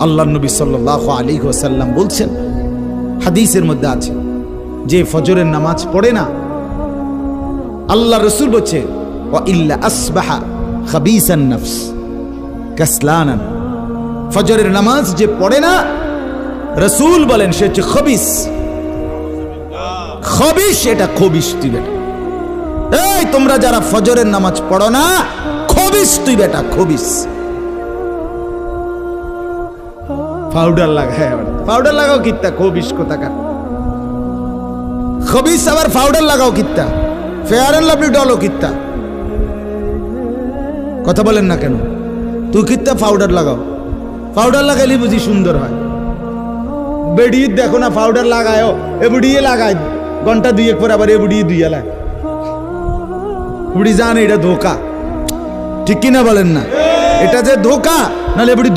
আল্লাহ নবী সাল্লাল্লাহু আলাইহি ওয়াসাল্লাম বলছেন, হাদিসের মধ্যে আছে, যে ফজরের নামাজ পড়ে না, আল্লাহ রসুল বলছে ওয়া ইল্লা আসবাহা খাবিসান নফস কাসলানান, ফজরের নামাজ যে পড়ে না, রসুল বলেন সে হচ্ছে খবিস। খবিস, এটা খবিস তুই বেটা। এই তোমরা যারা ফজরের নামাজ পড়ো না, খবিস তুই বেটা, খবিস। পাউডার লাগায়, পাউডার লাগাও কিত্তা, খবিস কোথাকার খবিস। আবার পাউডার লাগাও কিত্তা, ফেয়ার এন্ড লাভলি ডলও কিত্তা। কথা বলেন না কেন? তুই কিত্তা পাউডার লাগাও, পাউডার লাগাইলে বুঝি সুন্দর হয়। বেড়িয়ে দেখো না পাউডার লাগায়, এ বুড়িয়ে লাগায়, ঘন্টা দুয়েক পর আবার এ বুড়িয়ে দুইয়া লাগ, বুড়ি জানে এটা ধোকা, ঠিক কিনা বলেন না? এটা যে ধোকা, নাহলে বুড়ি